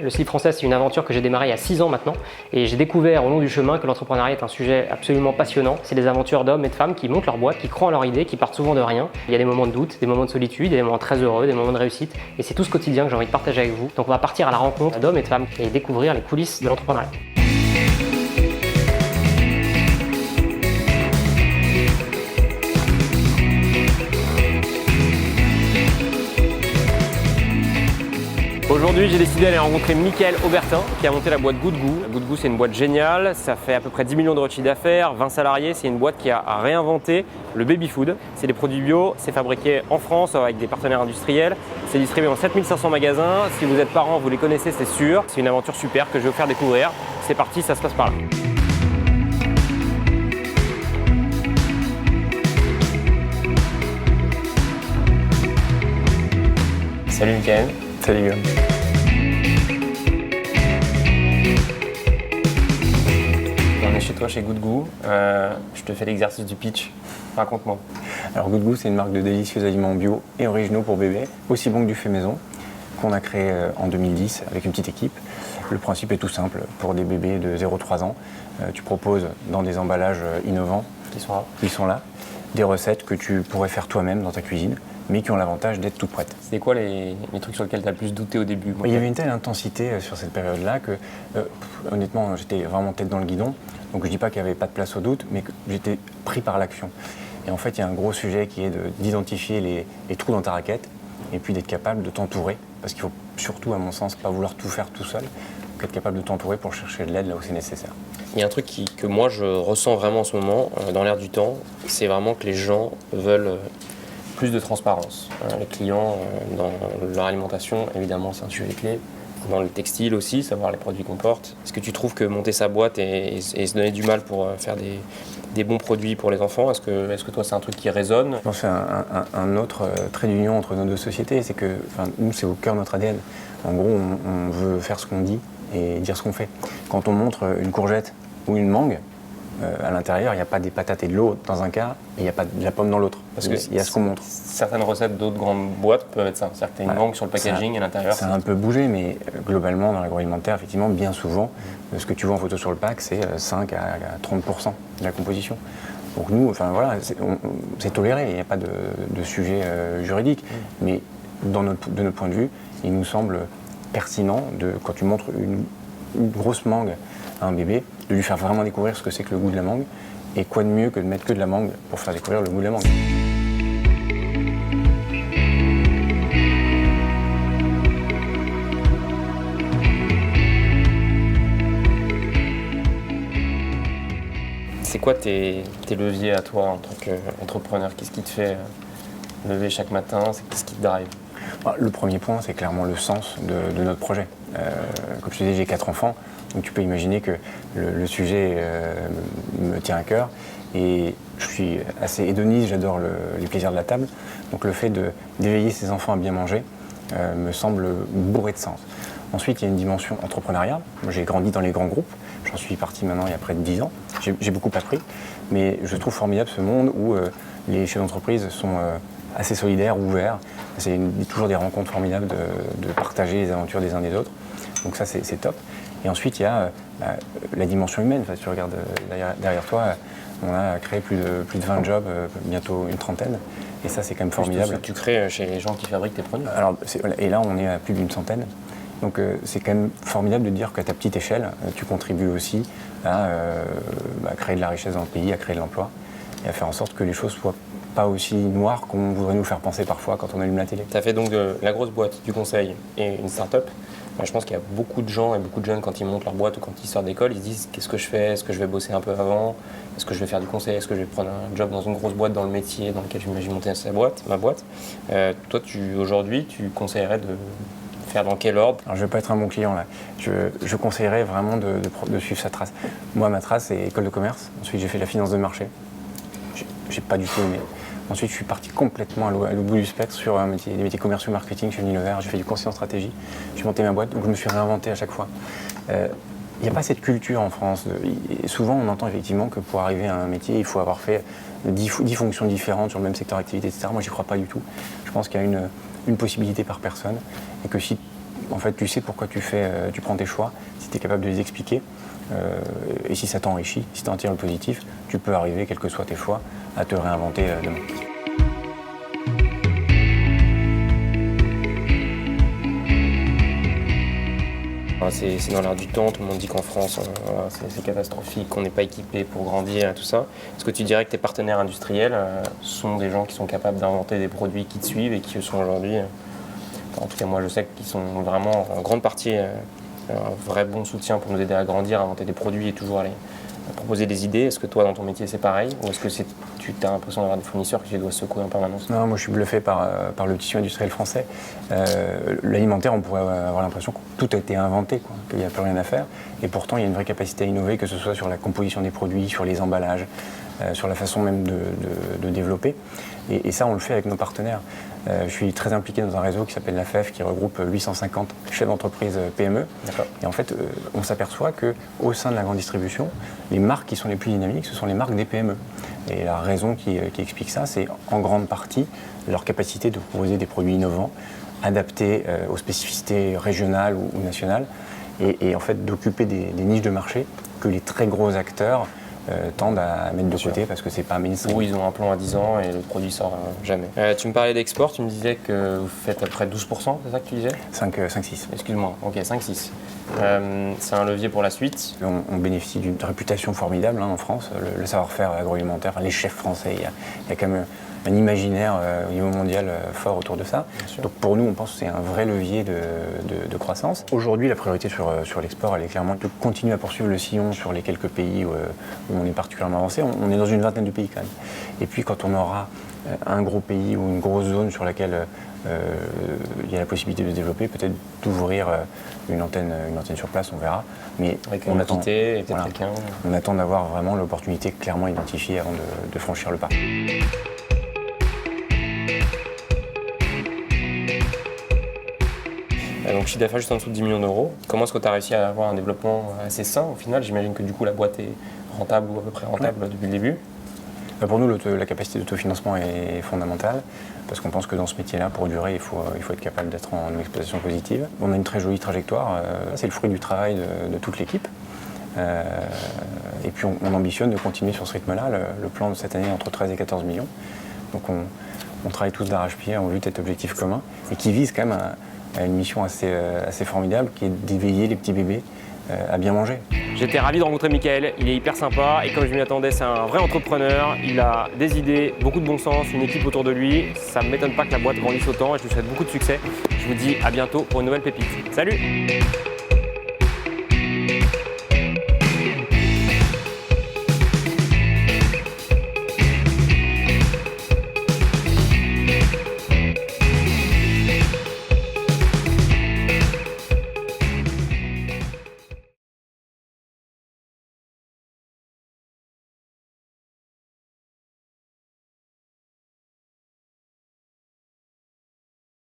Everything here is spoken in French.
Le slip français, c'est une aventure que j'ai démarrée il y a 6 ans maintenant et j'ai découvert au long du chemin que l'entrepreneuriat est un sujet absolument passionnant. C'est des aventures d'hommes et de femmes qui montent leur boîte, qui croient en leur idée, qui partent souvent de rien. Il y a des moments de doute, des moments de solitude, des moments très heureux, des moments de réussite et c'est tout ce quotidien que j'ai envie de partager avec vous. Donc on va partir à la rencontre d'hommes et de femmes et découvrir les coulisses de l'entrepreneuriat. Aujourd'hui, j'ai décidé d'aller rencontrer Mickaël Aubertin qui a monté la boîte Good Goût. Good Goût, c'est une boîte géniale, ça fait à peu près 10 millions d'euros de chiffre d'affaires, 20 salariés, c'est une boîte qui a réinventé le baby food. C'est des produits bio, c'est fabriqué en France avec des partenaires industriels, c'est distribué dans 7500 magasins. Si vous êtes parents, vous les connaissez, c'est sûr. C'est une aventure super que je vais vous faire découvrir. C'est parti, ça se passe par là. Salut Mickaël. Salut Guillaume. On est chez toi, chez Good Goût. Je te fais l'exercice du pitch. Raconte-moi. Alors Good Goût, c'est une marque de délicieux aliments bio et originaux pour bébés, aussi bon que du fait maison, qu'on a créé en 2010 avec une petite équipe. Le principe est tout simple. Pour des bébés de 0-3 ans, tu proposes dans des emballages innovants qui sont là, des recettes que tu pourrais faire toi-même dans ta cuisine, mais qui ont l'avantage d'être toutes prêtes. C'est quoi les trucs sur lesquels tu as le plus douté au début? Il y avait une telle intensité sur cette période-là que, honnêtement, j'étais vraiment tête dans le guidon. Donc je ne dis pas qu'il n'y avait pas de place au doute, mais que j'étais pris par l'action. Et en fait, il y a un gros sujet qui est d'identifier les trous dans ta raquette et puis d'être capable de t'entourer. Parce qu'il faut surtout, à mon sens, pas vouloir tout faire tout seul, être capable de t'entourer pour chercher de l'aide là où c'est nécessaire. Il y a un truc que moi je ressens vraiment en ce moment, dans l'air du temps, c'est vraiment que les gens veulent plus de transparence. Les clients, dans leur alimentation, évidemment, c'est un sujet clé. Dans le textile aussi, savoir les produits qu'on porte. Est-ce que tu trouves que monter sa boîte et se donner du mal pour faire des bons produits pour les enfants, est-ce que toi, c'est un truc qui résonne? Je pense un autre trait d'union entre nos deux sociétés, c'est que nous, c'est au cœur de notre ADN. En gros, on veut faire ce qu'on dit et dire ce qu'on fait. Quand on montre une courgette ou une mangue, à l'intérieur, il n'y a pas des patates et de l'eau dans un cas, et il n'y a pas de la pomme dans l'autre. Parce qu'il y a ce qu'on montre. Certaines recettes d'autres grandes boîtes peuvent être ça. C'est-à-dire que tu as une mangue sur le packaging à l'intérieur. Ça a un peu bougé, mais globalement, dans l'agroalimentaire, effectivement, bien souvent, ce que tu vois en photo sur le pack, c'est 5 à 30% de la composition. Donc nous, c'est toléré, il n'y a pas de sujet juridique. Mais de notre point de vue, il nous semble pertinent, quand tu montres une grosse mangue à un bébé, de lui faire vraiment découvrir ce que c'est que le goût de la mangue. Et quoi de mieux que de mettre que de la mangue pour faire découvrir le goût de la mangue. C'est quoi tes leviers à toi en tant qu'entrepreneur? Qu'est-ce qui te fait lever chaque matin? Qu'est-ce qui te drive? Le premier point, c'est clairement le sens de notre projet. Comme je te disais, j'ai 4 enfants, donc tu peux imaginer que le sujet me tient à cœur. Et je suis assez hédoniste, j'adore les plaisirs de la table. Donc le fait d'éveiller ses enfants à bien manger me semble bourré de sens. Ensuite, il y a une dimension entrepreneuriale. Moi, j'ai grandi dans les grands groupes. J'en suis parti maintenant il y a près de 10 ans. J'ai beaucoup appris. Mais je trouve formidable ce monde où les chefs d'entreprise sont assez solidaires, ouverts. C'est toujours des rencontres formidables de partager les aventures des uns des autres. Donc ça, c'est top. Et ensuite, il y a la dimension humaine. Enfin, si tu regardes derrière toi, on a créé plus de 20 jobs, bientôt une trentaine. Et ça, c'est quand même formidable. C'est ce que tu crées chez les gens qui fabriquent tes produits. Alors, et là, on est à plus d'une centaine. Donc, c'est quand même formidable de dire qu'à ta petite échelle, tu contribues aussi à créer de la richesse dans le pays, à créer de l'emploi et à faire en sorte que les choses soient pas aussi noires qu'on voudrait nous faire penser parfois quand on allume la télé. Tu as fait donc de la grosse boîte, du conseil et une start-up. Je pense qu'il y a beaucoup de gens et beaucoup de jeunes, quand ils montent leur boîte ou quand ils sortent d'école, ils se disent qu'est-ce que je fais? Est-ce que je vais bosser un peu avant? Est-ce que je vais faire du conseil? Est-ce que je vais prendre un job dans une grosse boîte dans le métier dans lequel j'imagine monter ma boîte? Toi, aujourd'hui, tu conseillerais de faire dans quel ordre? Alors, je ne vais pas être un bon client là. Je conseillerais vraiment de suivre sa trace. Moi, ma trace, c'est école de commerce. Ensuite, j'ai fait la finance de marché. J'ai pas du tout aimé. Ensuite, je suis parti complètement à l'autre bout du spectre sur des métiers commerciaux marketing chez Unilever. J'ai fait du conseil en stratégie. J'ai monté ma boîte, donc je me suis réinventé à chaque fois. Il n'y a pas cette culture en France. Souvent, on entend effectivement que pour arriver à un métier, il faut avoir fait 10 fonctions différentes sur le même secteur d'activité, etc. Moi, j'y crois pas du tout. Je pense qu'il y a une possibilité par personne et que si En fait, tu sais pourquoi tu prends tes choix, si tu es capable de les expliquer. Et si ça t'enrichit, si tu en tires le positif, tu peux arriver, quels que soient tes choix, à te réinventer demain. C'est dans l'air du temps, tout le monde dit qu'en France, voilà, c'est catastrophique, qu'on n'est pas équipé pour grandir et tout ça. Est-ce que tu dirais que tes partenaires industriels sont des gens qui sont capables d'inventer des produits qui te suivent et qui sont aujourd'hui, en tout cas moi je sais qu'ils sont vraiment en grande partie un vrai bon soutien pour nous aider à grandir, à inventer des produits et toujours aller proposer des idées. Est-ce que toi dans ton métier c'est pareil ou est-ce que tu as l'impression d'avoir des fournisseurs que tu dois secouer en permanence? Non, moi je suis bluffé par le tissu industriel français. L'alimentaire, on pourrait avoir l'impression que tout a été inventé, qu'il n'y a plus rien à faire. Et pourtant, il y a une vraie capacité à innover, que ce soit sur la composition des produits, sur les emballages, sur la façon même de développer. Et ça, on le fait avec nos partenaires. Je suis très impliqué dans un réseau qui s'appelle la FEF, qui regroupe 850 chefs d'entreprise PME. Et en fait, on s'aperçoit qu'au sein de la grande distribution, les marques qui sont les plus dynamiques, ce sont les marques des PME. Et la raison qui explique ça, c'est en grande partie leur capacité de proposer des produits innovants, adaptés aux spécificités régionales ou nationales, et en fait d'occuper des niches de marché que les très gros acteurs tendent à mettre de côté parce que c'est pas mainstream. Ou ils ont un plan à 10 ans et le produit sort jamais. Tu me parlais d'export, tu me disais que vous faites à peu près 12%, c'est ça que tu disais? 5-6. Excuse-moi, ok, 5-6. C'est un levier pour la suite. On bénéficie d'une réputation formidable en France, le savoir-faire agroalimentaire, les chefs français, il y a quand même un imaginaire au niveau mondial fort autour de ça. Donc pour nous, on pense que c'est un vrai levier de croissance. Aujourd'hui, la priorité sur l'export, elle est clairement de continuer à poursuivre le sillon sur les quelques pays où on est particulièrement avancé. On est dans une vingtaine de pays quand même. Et puis quand on aura un gros pays ou une grosse zone sur laquelle il y a la possibilité de se développer, peut-être d'ouvrir une antenne sur place, on verra. Mais avec on attend, et peut-être quelqu'un. On attend d'avoir vraiment l'opportunité clairement identifiée avant de franchir le pas. Donc chiffre d'affaires juste en dessous de 10 millions d'euros. Comment est-ce que tu as réussi à avoir un développement assez sain au final? J'imagine que du coup la boîte est rentable ou à peu près rentable depuis le début. Pour nous, la capacité d'autofinancement est fondamentale parce qu'on pense que dans ce métier-là, pour durer, il faut être capable d'être en exploitation positive. On a une très jolie trajectoire. C'est le fruit du travail de toute l'équipe. Et puis on ambitionne de continuer sur ce rythme-là. Le plan de cette année est entre 13 et 14 millions. Donc on travaille tous d'arrache-pied en vue de cet objectif commun et qui vise quand même à une mission assez formidable qui est d'éveiller les petits bébés à bien manger. J'étais ravi de rencontrer Michael, il est hyper sympa et comme je m'y attendais, c'est un vrai entrepreneur. Il a des idées, beaucoup de bon sens, une équipe autour de lui. Ça ne m'étonne pas que la boîte grandisse autant et je lui souhaite beaucoup de succès. Je vous dis à bientôt pour une nouvelle pépite. Salut!